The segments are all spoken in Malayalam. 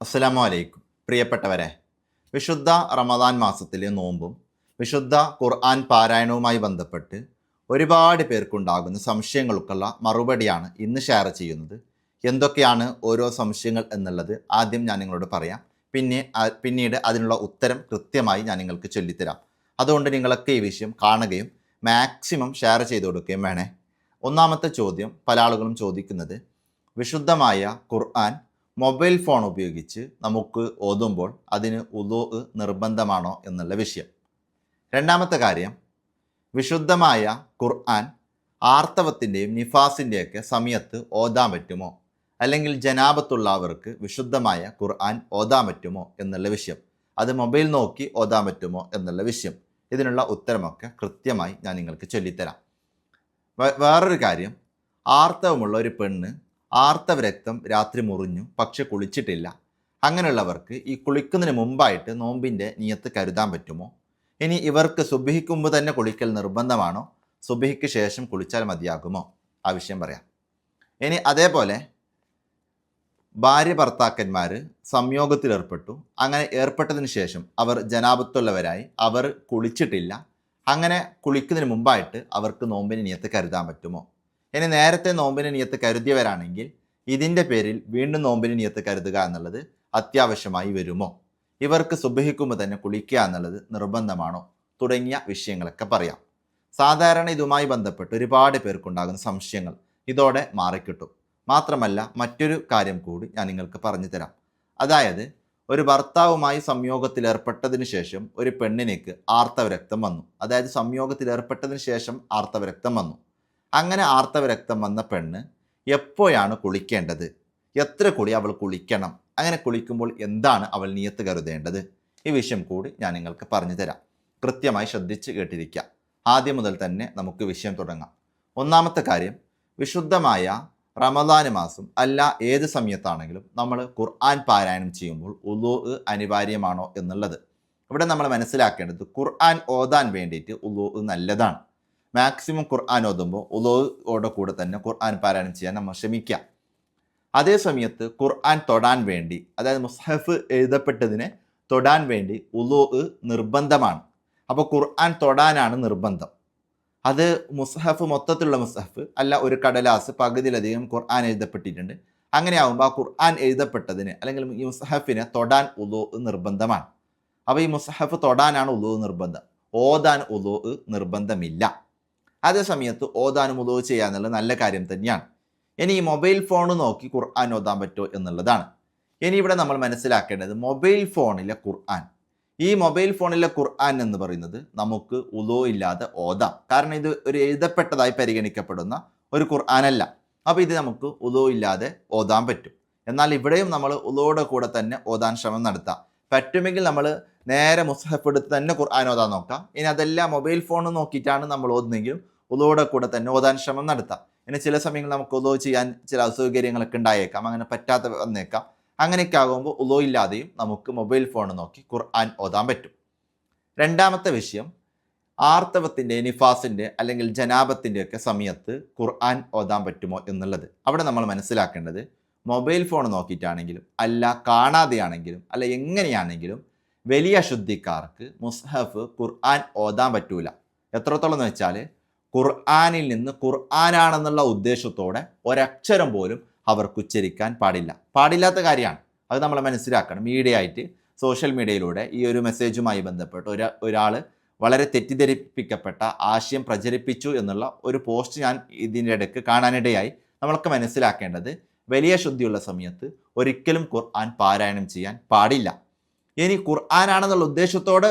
അസ്സലാമു അലൈക്കും. പ്രിയപ്പെട്ടവരെ, വിശുദ്ധ റമദാൻ മാസത്തിലെ നോമ്പും വിശുദ്ധ ഖുർആൻ പാരായണവുമായി ബന്ധപ്പെട്ട് ഒരുപാട് പേർക്കുണ്ടാകുന്ന സംശയങ്ങൾക്കുള്ള മറുപടിയാണ് ഇന്ന് ഷെയർ ചെയ്യുന്നത്. എന്തൊക്കെയാണ് ഓരോ സംശയങ്ങൾ എന്നുള്ളത് ആദ്യം ഞാൻ നിങ്ങളോട് പറയാം. പിന്നീട് അതിനുള്ള ഉത്തരം കൃത്യമായി ഞാൻ നിങ്ങൾക്ക് ചൊല്ലിത്തരാം. അതുകൊണ്ട് നിങ്ങളൊക്കെ ഈ വിഷയം കാണുകയും മാക്സിമം ഷെയർ ചെയ്ത് കൊടുക്കുകയും വേണേ. ഒന്നാമത്തെ ചോദ്യം പല ആളുകളും ചോദിക്കുന്നത്, വിശുദ്ധമായ ഖുർആൻ മൊബൈൽ ഫോൺ ഉപയോഗിച്ച് നമുക്ക് ഓതുമ്പോൾ അതിന് ഉളൂ നിർബന്ധമാണോ എന്നുള്ള വിഷയം. രണ്ടാമത്തെ കാര്യം, വിശുദ്ധമായ ഖുർആൻ ആർത്തവത്തിൻ്റെയും നിഫാസിൻ്റെയൊക്കെ സമയത്ത് ഓതാൻ പറ്റുമോ, അല്ലെങ്കിൽ ജനാബത്തുള്ളവർക്ക് വിശുദ്ധമായ ഖുർആൻ ഓതാൻ പറ്റുമോ എന്നുള്ള വിഷയം. അത് മൊബൈൽ നോക്കി ഓതാൻ പറ്റുമോ എന്നുള്ള വിഷയം. ഇതിനുള്ള ഉത്തരമൊക്കെ കൃത്യമായി ഞാൻ നിങ്ങൾക്ക് ചൊല്ലിത്തരാം. വേറൊരു കാര്യം, ആർത്തവമുള്ള ഒരു പെണ്ണ് ആർത്തവ രക്തം രാത്രി മുറിഞ്ഞു പക്ഷെ കുളിച്ചിട്ടില്ല. അങ്ങനെയുള്ളവർക്ക് ഈ കുളിക്കുന്നതിന് മുമ്പായിട്ട് നോമ്പിൻ്റെ നിയത്ത് കരുതാൻ പറ്റുമോ? ഇനി ഇവർക്ക് സുബ്ഹിക്ക് മുമ്പ് തന്നെ കുളിക്കൽ നിർബന്ധമാണോ, സുബ്ഹിക്ക് ശേഷം കുളിച്ചാൽ മതിയാകുമോ? ആ വിഷയം പറയാം. ഇനി അതേപോലെ ഭാര്യ ഭർത്താക്കന്മാർ സംയോഗത്തിലേർപ്പെട്ടു. അങ്ങനെ ഏർപ്പെട്ടതിന് ശേഷം അവർ ജനാബത്തുള്ളവരായി, അവർ കുളിച്ചിട്ടില്ല. അങ്ങനെ കുളിക്കുന്നതിന് മുമ്പായിട്ട് അവർക്ക് നോമ്പിന് നിയത്ത് കരുതാൻ പറ്റുമോ? ഇനി നേരത്തെ നോമ്പിന് നിയത്ത് കരുതിയവരാണെങ്കിൽ ഇതിൻ്റെ പേരിൽ വീണ്ടും നോമ്പിന് നിയത്ത് കരുതുക എന്നുള്ളത് അത്യാവശ്യമായി വരുമോ? ഇവർക്ക് സുബ്ഹിക്കുമ്പോൾ തന്നെ കുളിക്കുക എന്നുള്ളത് നിർബന്ധമാണോ? തുടങ്ങിയ വിഷയങ്ങളൊക്കെ പറയാം. സാധാരണ ഇതുമായി ബന്ധപ്പെട്ട് ഒരുപാട് പേർക്കുണ്ടാകുന്ന സംശയങ്ങൾ ഇതോടെ മാറിക്കിട്ടും. മാത്രമല്ല മറ്റൊരു കാര്യം കൂടി ഞാൻ നിങ്ങൾക്ക് പറഞ്ഞു തരാം. അതായത്, ഒരു ഭർത്താവുമായി സംയോഗത്തിലേർപ്പെട്ടതിന് ശേഷം ഒരു പെണ്ണിനേക്ക് ആർത്തവരക്തം വന്നു. അതായത് സംയോഗത്തിലേർപ്പെട്ടതിന് ശേഷം ആർത്തവരക്തം വന്നു. അങ്ങനെ ആർത്തവരക്തം വന്ന പെണ്ണ് എപ്പോഴാണ് കുളിക്കേണ്ടത്, എത്ര കുളി അവൾ കുളിക്കണം, അങ്ങനെ കുളിക്കുമ്പോൾ എന്താണ് അവൾ നിയത്ത് കരുതേണ്ടത്, ഈ വിഷയം കൂടി ഞാൻ നിങ്ങൾക്ക് പറഞ്ഞു തരാം. കൃത്യമായി ശ്രദ്ധിച്ച് കേട്ടിരിക്കുക. ആദ്യം മുതൽ തന്നെ നമുക്ക് വിഷയം തുടങ്ങാം. ഒന്നാമത്തെ കാര്യം, വിശുദ്ധമായ റമദാൻ മാസം അല്ല ഏത് സമയത്താണെങ്കിലും നമ്മൾ ഖുർആൻ പാരായണം ചെയ്യുമ്പോൾ ഉളൂ അനിവാര്യമാണോ എന്നുള്ളത്. ഇവിടെ നമ്മൾ മനസ്സിലാക്കേണ്ടത്, ഖുർആൻ ഓതാൻ വേണ്ടിയിട്ട് ഉളൂ നല്ലതാണ്. മാക്സിമം ഖുർആൻ ഓതുമ്പോൾ ഉളൂയോടെ കൂടെ തന്നെ ഖുർആൻ പാരായണം ചെയ്യാൻ നമ്മൾ ശ്രമിക്കാം. അതേ സമയത്ത് ഖുർആൻ തൊടാൻ വേണ്ടി, അതായത് മുസ്ഹഫ് എഴുതപ്പെട്ടതിനെ തൊടാൻ വേണ്ടി ഉളൂ നിർബന്ധമാണ്. അപ്പോൾ ഖുർആൻ തൊടാനാണ് നിർബന്ധം. അത് മുസ്ഹഫ് മൊത്തത്തിലുള്ള മുസ്ഹഫ് അല്ല, ഒരു കടലാസ് പകുതിയിലധികം ഖുർആൻ എഴുതപ്പെട്ടിട്ടുണ്ട്. അങ്ങനെ ആകുമ്പോൾ ആ ഖുർആൻ എഴുതപ്പെട്ടതിന് അല്ലെങ്കിൽ ഈ മുസ്ഹഫിനെ തൊടാൻ ഉളൂ നിർബന്ധമാണ്. അപ്പോൾ ഈ മുസ്ഹഫ് തൊടാനാണ് ഉളൂ നിർബന്ധം, ഓതാൻ ഉളൂ നിർബന്ധമില്ല. അതേ സമയത്ത് ഓതാനും ഉളൂ ചെയ്യാന്നുള്ളത് നല്ല കാര്യം തന്നെയാണ്. ഇനി ഈ മൊബൈൽ ഫോൺ നോക്കി ഖുർആൻ ഓതാൻ പറ്റുമോ എന്നുള്ളതാണ്. ഇനി ഇവിടെ നമ്മൾ മനസ്സിലാക്കേണ്ടത്, മൊബൈൽ ഫോണിലെ ഖുർആൻ, ഈ മൊബൈൽ ഫോണിലെ ഖുർആൻ എന്ന് പറയുന്നത് നമുക്ക് ഉളൂ ഇല്ലാതെ ഓതാം. കാരണം ഇത് ഒരു എഴുതപ്പെട്ടതായി പരിഗണിക്കപ്പെടുന്ന ഒരു ഖുർആനല്ല. അപ്പോൾ ഇത് നമുക്ക് ഉളൂ ഇല്ലാതെ ഓതാൻ പറ്റും. എന്നാൽ ഇവിടെയും നമ്മൾ ഉളൂടെ കൂടെ തന്നെ ഓതാൻ ശ്രമം നടത്താം. പറ്റുമെങ്കിൽ നമ്മൾ നേരെ മുസ്ഹഫ് എടുത്ത് തന്നെ ഖുർആൻ ഓതാൻ നോക്കാം. ഇനി അതെല്ലാം മൊബൈൽ ഫോൺ നോക്കിയിട്ടാണ് നമ്മൾ ഓതുന്നെങ്കിലും ഉളൂടെ കൂടെ തന്നെ ഓതാൻ ശ്രമം നടത്താം. ഇനി ചില സമയങ്ങളിൽ നമുക്ക് ഉളൂ ചെയ്യാൻ ചില അസൗകര്യങ്ങളൊക്കെ ഉണ്ടായേക്കാം, അങ്ങനെ പറ്റാത്ത വന്നേക്കാം. അങ്ങനെയൊക്കെ ആകുമ്പോൾ ഉളൂ ഇല്ലാതെയും നമുക്ക് മൊബൈൽ ഫോൺ നോക്കി ഖുർആൻ ഓതാൻ പറ്റും. രണ്ടാമത്തെ വിഷയം, ആർത്തവത്തിൻ്റെ, നിഫാസിൻ്റെ അല്ലെങ്കിൽ ജനാബത്തിൻ്റെ ഒക്കെ സമയത്ത് ഖുർആൻ ഓതാൻ പറ്റുമോ എന്നുള്ളത്. അവിടെ നമ്മൾ മനസ്സിലാക്കേണ്ടത്, മൊബൈൽ ഫോൺ നോക്കിയിട്ടാണെങ്കിലും അല്ല കാണാതെയാണെങ്കിലും അല്ല എങ്ങനെയാണെങ്കിലും വലിയ ശുദ്ധിക്കാർക്ക് മുസ്ഹഫ് ഖുർആൻ ഓതാൻ പറ്റൂല. എത്രത്തോളം എന്ന് വെച്ചാൽ, ഖുർആനിൽ നിന്ന് ഖുർആനാണെന്നുള്ള ഉദ്ദേശത്തോടെ ഒരക്ഷരം പോലും അവർക്ക് ഉച്ചരിക്കാൻ പാടില്ലാത്ത കാര്യമാണ്. അത് നമ്മൾ മനസ്സിലാക്കണം. മീഡിയ സോഷ്യൽ മീഡിയയിലൂടെ ഈ ഒരു മെസ്സേജുമായി ബന്ധപ്പെട്ട് ഒരാൾ വളരെ തെറ്റിദ്ധരിപ്പിക്കപ്പെട്ട ആശയം പ്രചരിപ്പിച്ചു എന്നുള്ള ഒരു പോസ്റ്റ് ഞാൻ ഇതിൻ്റെ ഇടയ്ക്ക് കാണാനിടയായി. നമ്മൾക്ക് മനസ്സിലാക്കേണ്ടത്, വലിയ ശുദ്ധിയുള്ള സമയത്ത് ഒരിക്കലും ഖുർആൻ പാരായണം ചെയ്യാൻ പാടില്ല. ഇനി ഖുർആനാണെന്നുള്ള ഉദ്ദേശത്തോട്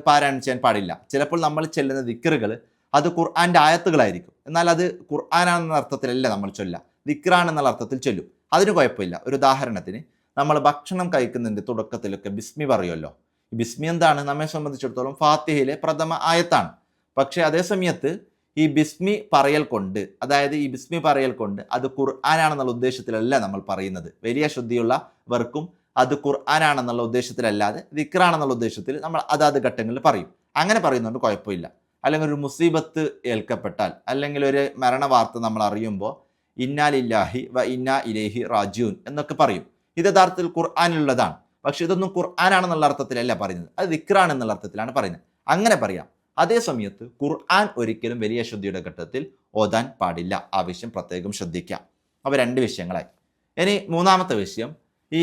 പാരായണം ചെയ്യാൻ പാടില്ല. ചിലപ്പോൾ നമ്മൾ ചെല്ലുന്ന ദിക്റുകൾ അത് ഖുർആൻ്റെ ആയത്തുകളായിരിക്കും. എന്നാൽ അത് ഖുർആനാണെന്ന അർത്ഥത്തിലല്ല നമ്മൾ ചൊല്ലുക, ദിക്റാണെന്നുള്ള അർത്ഥത്തിൽ ചൊല്ലും. അതിന് കുഴപ്പമില്ല. ഒരു ഉദാഹരണത്തിന്, നമ്മൾ ഭക്ഷണം കഴിക്കുന്നതിൻ്റെ തുടക്കത്തിലൊക്കെ ബിസ്മി പറയുമല്ലോ. ഈ ബിസ്മി എന്താണ്? നമ്മെ സംബന്ധിച്ചിടത്തോളം ഫാത്തിഹയിലെ പ്രഥമ ആയത്താണ്. പക്ഷേ അതേ സമയത്ത് ഈ ബിസ്മി പറയൽ കൊണ്ട്, അതായത് ഈ ബിസ്മി പറയൽ കൊണ്ട് അത് ഖുർആനാണെന്നുള്ള ഉദ്ദേശത്തിലല്ല നമ്മൾ പറയുന്നത്. വലിയ ശുദ്ധിയുള്ളവർക്കും അത് ഖുർആനാണെന്നുള്ള ഉദ്ദേശത്തിലല്ലാതെ ദിക്റാണെന്നുള്ള ഉദ്ദേശത്തിൽ നമ്മൾ അതാത് ഘട്ടങ്ങളിൽ പറയും. അങ്ങനെ പറയുന്നതുകൊണ്ട് കുഴപ്പമില്ല. അല്ലെങ്കിൽ ഒരു മുസീബത്ത് ഏൽക്കപ്പെട്ടാൽ, അല്ലെങ്കിൽ ഒരു മരണ വാർത്ത നമ്മൾ അറിയുമ്പോൾ ഇന്നാ ലില്ലാഹി വ ഇന്നാ ഇലൈഹി റാജിഊൻ എന്നൊക്കെ പറയും. ഇത് യഥാർത്ഥത്തിൽ ഖുർആനിലുള്ളതാണ്. പക്ഷെ ഇതൊന്നും ഖുർആനാണെന്നുള്ള അർത്ഥത്തിലല്ല പറയുന്നത്, അത് ദിക്റാണ് എന്നുള്ള അർത്ഥത്തിലാണ് പറയുന്നത്. അങ്ങനെ പറയാം. അതേ സമയത്ത് ഖുർആൻ ഒരിക്കലും വലിയ അശുദ്ധിയുടെ ഘട്ടത്തിൽ ഓതാൻ പാടില്ല. ആ വിഷയം പ്രത്യേകം ശ്രദ്ധിക്കാം. അപ്പോൾ 2 വിഷയങ്ങളായി. ഇനി മൂന്നാമത്തെ വിഷയം, ഈ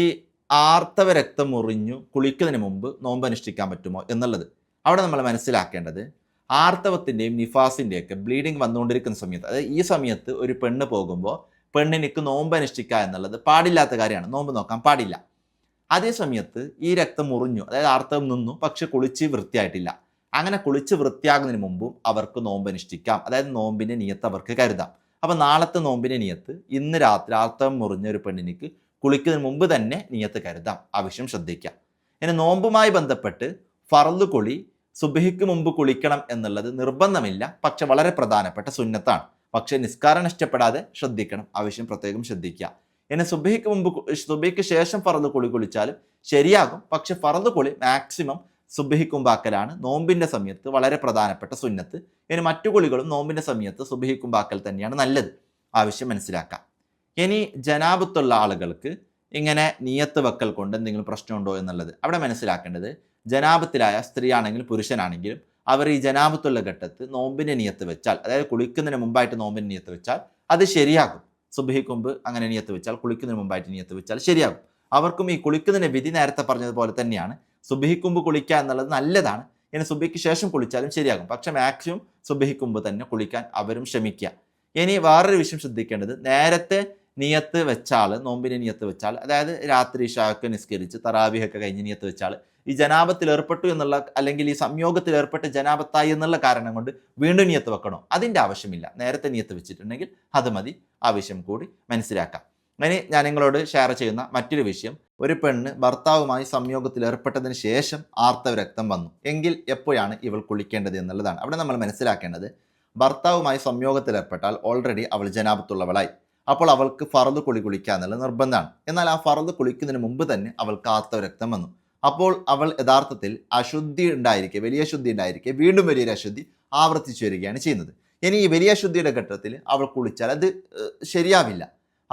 ആർത്തവ രക്തം മുറിഞ്ഞു കുളിക്കുന്നതിന് മുമ്പ് നോമ്പ് അനുഷ്ഠിക്കാൻ പറ്റുമോ എന്നുള്ളത്. അവിടെ നമ്മൾ മനസ്സിലാക്കേണ്ടത്, ആർത്തവത്തിൻ്റെയും നിഫാസിൻ്റെയൊക്കെ ബ്ലീഡിങ് വന്നുകൊണ്ടിരിക്കുന്ന സമയത്ത്, അതായത് ഈ സമയത്ത് ഒരു പെണ്ണ് പോകുമ്പോൾ പെണ്ണിനിക്ക് നോമ്പ് അനുഷ്ഠിക്കുക എന്നുള്ളത് പാടില്ലാത്ത കാര്യമാണ്. നോമ്പ് നോക്കാൻ പാടില്ല. അതേ സമയത്ത് ഈ രക്തം മുറിഞ്ഞു, അതായത് ആർത്തവം നിന്നു, പക്ഷെ കുളിച്ച് വൃത്തിയായിട്ടില്ല. അങ്ങനെ കുളിച്ച് വൃത്തിയാകുന്നതിന് മുമ്പും അവർക്ക് നോമ്പ് അനുഷ്ഠിക്കാം. അതായത് നോമ്പിൻ്റെ നിയത്ത് അവർക്ക് കരുതാം. അപ്പോൾ നാളത്തെ നോമ്പിൻ്റെ നിയത്ത് ഇന്ന് രാത്രി ആർത്തവം മുറിഞ്ഞ ഒരു പെണ്ണിനിക്ക് കുളിക്കുന്നതിന് മുമ്പ് തന്നെ നിയത്ത് കരുതാം. ആ വിഷയം ശ്രദ്ധിക്കാം. ഇനി നോമ്പുമായി ബന്ധപ്പെട്ട് ഫർള് കുളി സുബ്ഹിക്ക് മുമ്പ് കുളിക്കണം എന്നുള്ളത് നിർബന്ധമില്ല, പക്ഷെ വളരെ പ്രധാനപ്പെട്ട സുന്നത്താണ്. പക്ഷേ നിസ്കാരം നഷ്ടപ്പെടാതെ ശ്രദ്ധിക്കണം. ആ വിഷയം പ്രത്യേകം ശ്രദ്ധിക്കുക. ഇനി സുബ്ഹിക്ക് ശേഷം ഫർള് കുളി കുളിച്ചാലും ശരിയാകും, പക്ഷെ ഫർള് കുളി മാക്സിമം സുബ്ഹിക്ക് മുമ്പാക്കലാണ് നോമ്പിൻ്റെ സമയത്ത് വളരെ പ്രധാനപ്പെട്ട സുന്നത്ത്. ഇനി മറ്റു കുളികളും നോമ്പിൻ്റെ സമയത്ത് സുബ്ഹിക്ക് മുമ്പാക്കൽ തന്നെയാണ് നല്ലത്. ആവശ്യം മനസ്സിലാക്കാം. ഇനി ജനാബത്തുള്ള ആളുകൾക്ക് ഇങ്ങനെ നിയത്ത് വെക്കൽ കൊണ്ട് എന്തെങ്കിലും പ്രശ്നമുണ്ടോ എന്നുള്ളത് അവിടെ മനസ്സിലാക്കേണ്ടത്, ജനാബത്തിലായ സ്ത്രീ ആണെങ്കിലും പുരുഷനാണെങ്കിലും അവർ ഈ ജനാബത്തുള്ള ഘട്ടത്ത് നോമ്പിൻ്റെ നിയത്ത് വെച്ചാൽ, അതായത് കുളിക്കുന്നതിന് മുമ്പായിട്ട് നോമ്പിൻ്റെ നിയത്ത് വെച്ചാൽ അത് ശരിയാകും. സുബ്ഹിക്ക് മുമ്പ് അങ്ങനെ നിയത്ത് വെച്ചാൽ, കുളിക്കുന്നതിന് മുമ്പായിട്ട് നിയത്ത് വെച്ചാൽ ശരിയാകും. അവർക്കും ഈ കുളിക്കുന്നതിൻ്റെ വിധി നേരത്തെ പറഞ്ഞതുപോലെ തന്നെയാണ്. സുബ്ഹിക്ക് മുമ്പ് കുളിക്കുക എന്നുള്ളത് നല്ലതാണ്. ഇനി സുബ്ഹിക്ക് ശേഷം കുളിച്ചാലും ശരിയാകും, പക്ഷെ മാക്സിമം സുബ്ഹിക്ക് മുമ്പ് തന്നെ കുളിക്കാൻ അവരും ശ്രമിക്കുക. ഇനി വേറൊരു വിഷയം ശ്രദ്ധിക്കേണ്ടത്, നേരത്തെ നിയത്ത് വെച്ചാൽ, നോമ്പിന് നിയത്ത് വെച്ചാൽ, അതായത് രാത്രി ഇശാക്ക് നിസ്കരിച്ച് തറാവിഹൊക്കെ കഴിഞ്ഞ് നിയത്ത് വെച്ചാൽ ഈ ജനാബത്തിൽ ഏർപ്പെട്ടു എന്നുള്ള, അല്ലെങ്കിൽ ഈ സംയോഗത്തിൽ ഏർപ്പെട്ട് ജനാബത്തായി എന്നുള്ള കാരണം കൊണ്ട് വീണ്ടും നിയത്ത് വെക്കണോ? അതിൻ്റെ ആവശ്യമില്ല. നേരത്തെ നിയത്ത് വെച്ചിട്ടുണ്ടെങ്കിൽ അത് മതി. ആവശ്യം കൂടി മനസ്സിലാക്കാം. ഇനി ഞാൻ നിങ്ങളോട് ഷെയർ ചെയ്യുന്ന മറ്റൊരു വിഷയം, ഒരു പെണ്ണ് ഭർത്താവുമായി സംയോഗത്തിൽ ഏർപ്പെട്ടതിന് ശേഷം ആർത്തവ രക്തം വന്നു എങ്കിൽ എപ്പോഴാണ് ഇവൾ കുളിക്കേണ്ടത് എന്നുള്ളതാണ്. അവിടെ നമ്മൾ മനസ്സിലാക്കേണ്ടത്, ഭർത്താവുമായി സംയോഗത്തിൽ ഏർപ്പെട്ടാൽ ഓൾറെഡി അവൾ ജനാബത്തുള്ളവളായി. അപ്പോൾ അവൾക്ക് ഫർള് കുളി കുളിക്കുക എന്നുള്ളത് നിർബന്ധമാണ്. എന്നാൽ ആ ഫർള് കുളിക്കുന്നതിന് മുമ്പ് തന്നെ അവൾക്ക് ആർത്തവ രക്തം വന്നു. അപ്പോൾ അവൾ യഥാർത്ഥത്തിൽ അശുദ്ധി ഉണ്ടായിരിക്കെ, വലിയ അശുദ്ധി ഉണ്ടായിരിക്കെ വീണ്ടും വലിയൊരു അശുദ്ധി ആവർത്തിച്ചു വരികയാണ് ചെയ്യുന്നത്. ഇനി ഈ വലിയ അശുദ്ധിയുടെ ഘട്ടത്തിൽ അവൾ കുളിച്ചാൽ അത് ശരിയാവില്ല.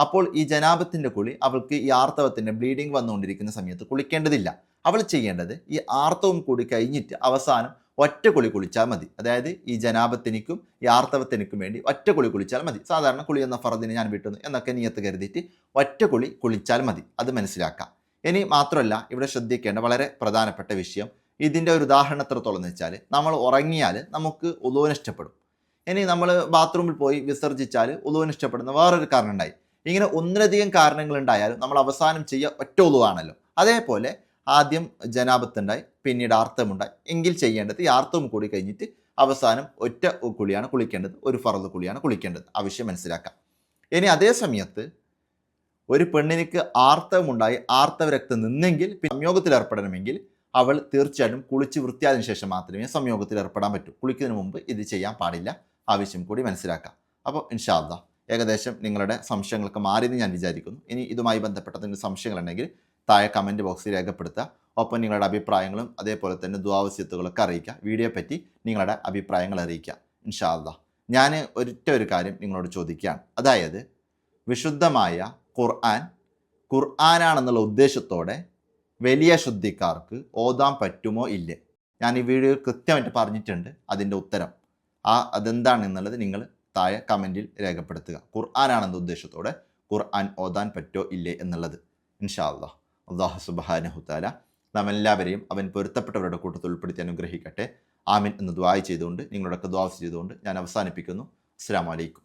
അപ്പോൾ ഈ ജനാബത്തിൻ്റെ കുളി അവൾക്ക് ഈ ആർത്തവത്തിൻ്റെ ബ്ലീഡിങ് വന്നുകൊണ്ടിരിക്കുന്ന സമയത്ത് കുളിക്കേണ്ടതില്ല. അവൾ ചെയ്യേണ്ടത് ഈ ആർത്തവം കൂടി കഴിഞ്ഞിട്ട് അവസാനം ഒറ്റ കുളി കുളിച്ചാൽ മതി. അതായത് ഈ ജനാബത്തിനിക്കും ഈ ആർത്തവത്തിനിക്കും വേണ്ടി ഒറ്റ കുളി കുളിച്ചാൽ മതി. സാധാരണ കുളി എന്ന ഫർദിനെ ഞാൻ വിട്ടുന്നു എന്നൊക്കെ നിയത്ത് കരുതിയിട്ട് ഒറ്റ കുളി കുളിച്ചാൽ മതി. അത് മനസ്സിലാക്കാം. ഇനി മാത്രമല്ല, ഇവിടെ ശ്രദ്ധിക്കേണ്ട വളരെ പ്രധാനപ്പെട്ട വിഷയം, ഇതിൻ്റെ ഒരു ഉദാഹരണം എത്രത്തോളം എന്ന് വെച്ചാൽ, നമ്മൾ ഉറങ്ങിയാൽ നമുക്ക് ഉളൂ നഷ്ടപ്പെടും. ഇനി നമ്മൾ ബാത്റൂമിൽ പോയി വിസർജിച്ചാൽ ഉളൂ നഷ്ടപ്പെടുന്ന വേറൊരു കാരണം ഉണ്ടായി. ഇങ്ങനെ ഒന്നിലധികം കാരണങ്ങളുണ്ടായാലും നമ്മൾ അവസാനം ചെയ്യുക ഒറ്റ ഉളുവാണല്ലോ. അതേപോലെ ആദ്യം ജനാബത്തുണ്ടായി, പിന്നീട് ആർത്തവമുണ്ടായി എങ്കിൽ ചെയ്യേണ്ടത് ഈ ആർത്തവം കൂടി കഴിഞ്ഞിട്ട് അവസാനം ഒറ്റ കുളിയാണ് കുളിക്കേണ്ടത്, ഒരു ഫർള് കുളിയാണ് കുളിക്കേണ്ടത്. ആവശ്യം മനസ്സിലാക്കാം. ഇനി അതേ സമയത്ത് ഒരു പെണ്ണിനിക്ക് ആർത്തവമുണ്ടായി ആർത്തവ രക്തം നിന്നെങ്കിൽ സംയോഗത്തിൽ ഏർപ്പെടണമെങ്കിൽ അവൾ തീർച്ചയായിട്ടും കുളിച്ച് വൃത്തിയായതിനു ശേഷം മാത്രമേ സംയോഗത്തിൽ ഏർപ്പെടാൻ പറ്റൂ. കുളിക്കുന്നതിന് മുമ്പ് ഇത് ചെയ്യാൻ പാടില്ല. ആവശ്യം കൂടി മനസ്സിലാക്കാം. അപ്പോൾ ഇൻഷാ അല്ലാഹ് ഏകദേശം നിങ്ങളുടെ സംശയങ്ങളൊക്കെ മാറിയെന്ന് ഞാൻ വിചാരിക്കുന്നു. ഇനി ഇതുമായി ബന്ധപ്പെട്ട എന്തെങ്കിലും സംശയങ്ങളുണ്ടെങ്കിൽ താഴെ കമൻറ്റ് ബോക്സിൽ രേഖപ്പെടുത്തുക. ഒപ്പം നിങ്ങളുടെ അഭിപ്രായങ്ങളും അതേപോലെ തന്നെ ദുആവസിയത്തുകളൊക്കെ അറിയിക്കുക. വീഡിയോ പറ്റി നിങ്ങളുടെ അഭിപ്രായങ്ങൾ അറിയിക്കുക. ഇൻഷാ അല്ലാഹ് ഞാൻ ഒരു കാര്യം നിങ്ങളോട് ചോദിക്കുകയാണ്. അതായത് വിശുദ്ധമായ ഖുർആനാണെന്നുള്ള ഉദ്ദേശത്തോടെ വലിയ ശുദ്ധിക്കാർക്ക് ഓതാൻ പറ്റുമോ ഇല്ലേ? ഞാൻ ഈ വീഡിയോയിൽ കൃത്യമായിട്ട് പറഞ്ഞിട്ടുണ്ട്. അതിൻ്റെ ഉത്തരം അതെന്താണെന്നുള്ളത് നിങ്ങൾ താഴെ കമൻറ്റിൽ രേഖപ്പെടുത്തുക. ഖുർആനാണെന്ന ഉദ്ദേശത്തോടെ ഖുർആൻ ഓതാൻ പറ്റോ ഇല്ലേ എന്നുള്ളത്. ഇൻഷാ അല്ലാഹ് അല്ലാഹു സുബ്ഹാനഹു തആല നാം എല്ലാവരെയും അവൻ പൊരുത്തപ്പെട്ടവരുടെ കൂട്ടത്തിൽ ഉൾപ്പെടുത്തി അനുഗ്രഹിക്കട്ടെ. ആമീൻ എന്ന് ദുആ ചെയ്തുകൊണ്ട്, നിങ്ങളുടെയൊക്കെ ദുആ ചെയ്തുകൊണ്ട് ഞാൻ അവസാനിപ്പിക്കുന്നു. അസ്സലാമു അലൈക്കും.